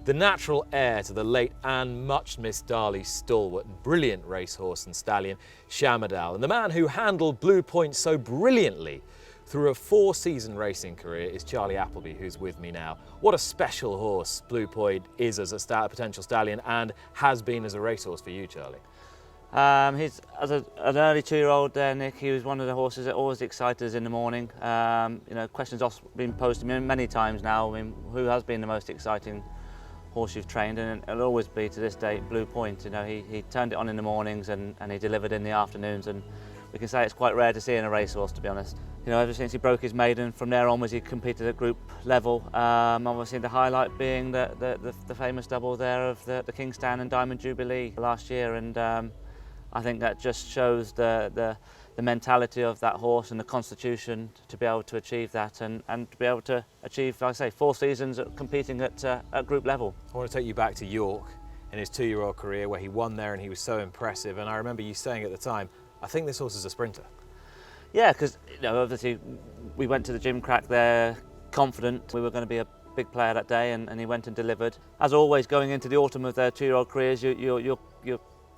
the natural heir to the late and much missed Darley's stalwart and brilliant racehorse and stallion Shmrdl, and the man who handled Blue Point so brilliantly through a 4-season racing career is Charlie Appleby, who's with me now. What a special horse Blue Point is as a potential stallion and has been as a racehorse for you, Charlie. He's an early 2-year-old there, Nick. He was one of the horses that always excited us in the morning. You know, questions have been posed to me many times now. I mean, who has been the most exciting horse you've trained? And it'll always be, to this day, Blue Point. You know, he turned it on in the mornings and he delivered in the afternoons. And we can say it's quite rare to see in a racehorse, to be honest. You know, ever since he broke his maiden, from there onwards he competed at group level. Obviously the highlight being the famous double there of the King Stand and Diamond Jubilee last year. And I think that just shows the mentality of that horse and the constitution to be able to achieve that and to be able to achieve, like I say, 4 seasons competing at group level. I want to take you back to York in his 2-year-old career where he won there and he was so impressive. And I remember you saying at the time, I think this horse is a sprinter. Yeah, because you know, obviously we went to the gym crack there confident we were going to be a big player that day, and he went and delivered. As always, going into the autumn of their 2-year-old careers, you're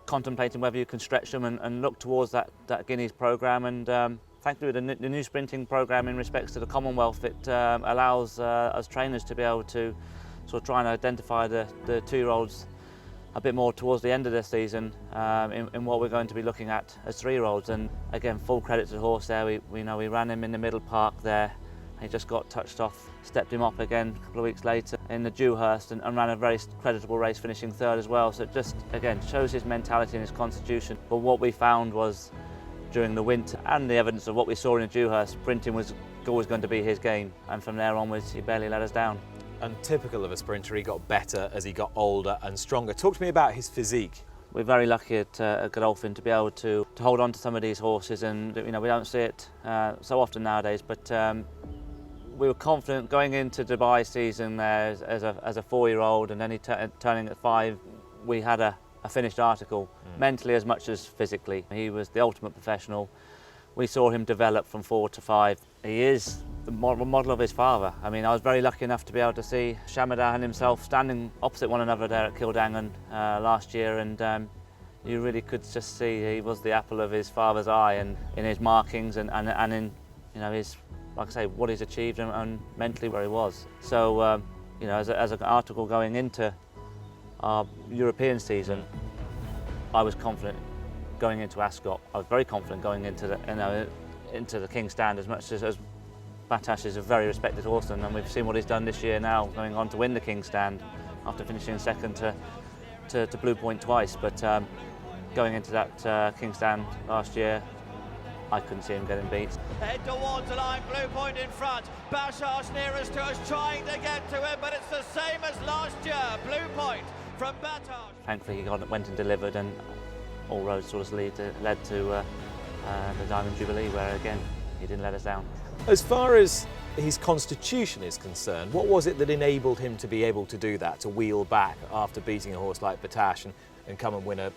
contemplating whether you can stretch them and look towards that Guineas programme. And thankfully with the new sprinting programme in respects to the Commonwealth, it allows us trainers to be able to sort of try and identify the 2-year-olds a bit more towards the end of the season in what we're going to be looking at as 3-year-olds. And again, full credit to the horse there. We know we ran him in the middle park there. He just got touched off, stepped him up again a couple of weeks later in the Dewhurst and ran a very creditable race, finishing 3rd as well. So it just, again, shows his mentality and his constitution. But what we found was during the winter, and the evidence of what we saw in the Dewhurst, sprinting was always going to be his game. And from there onwards, he barely let us down. And typical of a sprinter, he got better as he got older and stronger. Talk to me about his physique. We're very lucky at Godolphin to be able to hold on to some of these horses, and you know, we don't see it so often nowadays. But we were confident going into Dubai season there as a 4-year-old, and then he turning at 5. We had a finished article, mentally as much as physically. He was the ultimate professional. We saw him develop from 4 to 5. He is the model of his father. I mean, I was very lucky enough to be able to see Shmrdl and himself standing opposite one another there at Kildangan last year, and you really could just see he was the apple of his father's eye, and in his markings and in, you know, his, like I say, what he's achieved and mentally where he was. So, you know, as an article going into our European season, I was confident going into Ascot. I was very confident going into the King Stand, as much as Batash is a very respected horse, and we've seen what he's done this year now, going on to win the King Stand after finishing 2nd to Blue Point twice. But going into that King Stand last year, I couldn't see him getting beat. Head towards the line, Blue Point in front. Batash nearest to us, trying to get to him, but it's the same as last year. Blue Point from Batash. Thankfully, he went and delivered, and all roads sort of led to the Diamond Jubilee, where again he didn't let us down. As far as his constitution is concerned, what was it that enabled him to be able to do that, to wheel back after beating a horse like Batash and come and win a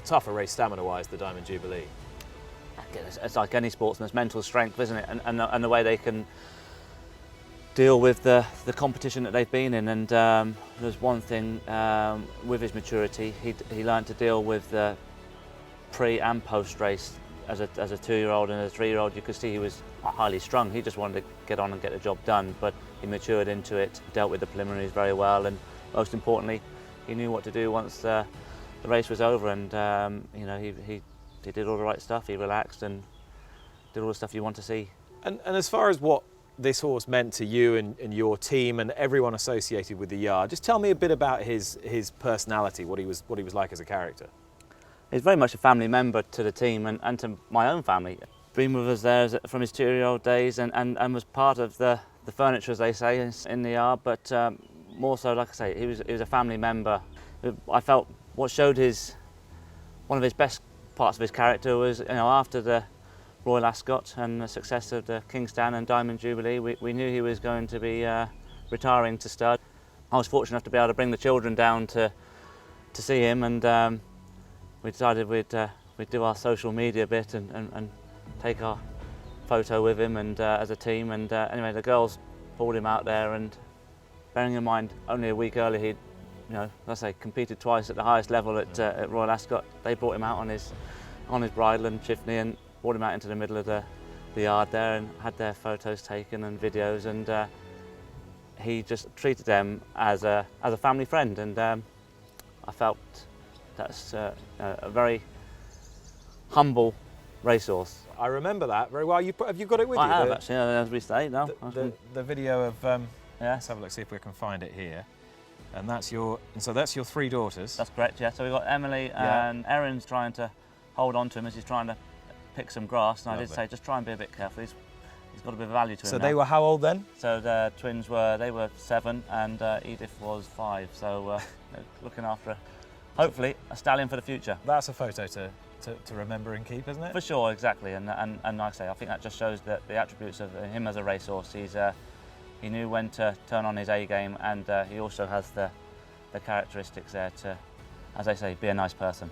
tougher race stamina-wise, the Diamond Jubilee? Again, it's like any sportsman's mental strength, isn't it? And the way they can deal with the competition that they've been in. And there's one thing with his maturity, he learned to deal with the pre and post race. As a 2-year-old and as a 3-year-old, you could see he was highly strung. He just wanted to get on and get the job done, but he matured into it, dealt with the preliminaries very well, and most importantly, he knew what to do once the race was over. And you know, he did all the right stuff. He relaxed and did all the stuff you want to see. And as far as what this horse meant to you and your team and everyone associated with the yard, just tell me a bit about his personality, what he was like as a character. He's very much a family member to the team and to my own family. Been with us there from his 2-year-old days and was part of the furniture, as they say, in the yard. But more so, like I say, he was a family member. I felt what showed one of his best parts of his character was, you know, after the Royal Ascot and the success of the King Stand and Diamond Jubilee, we knew he was going to be retiring to stud. I was fortunate enough to be able to bring the children down to see him, and we decided we'd do our social media bit and take our photo with him and as a team. And anyway, the girls pulled him out there, and bearing in mind only a week earlier he'd, let's say, competed twice at the highest level at Royal Ascot. They brought him out on his bridle and chiffney and brought him out into the middle of the yard there and had their photos taken and videos, and he just treated them as a family friend, and I felt that's a very humble racehorse. I remember that very well. Have you got it with you? I have actually, as we say now. The video of let's have a look, see if we can find it here. And that's your 3 daughters. That's correct, yeah. So we've got Emily and Erin's trying to hold on to him as he's trying to pick some grass. And I did say just try and be a bit careful. He's got a bit of value to him. So they were how old then? So the twins were 7 and Edith was 5. So looking after hopefully a stallion for the future. That's a photo to remember and keep, isn't it? For sure, exactly. And like I say, I think that just shows that the attributes of him as a racehorse. He knew when to turn on his A game, and he also has the characteristics there to, as I say, be a nice person.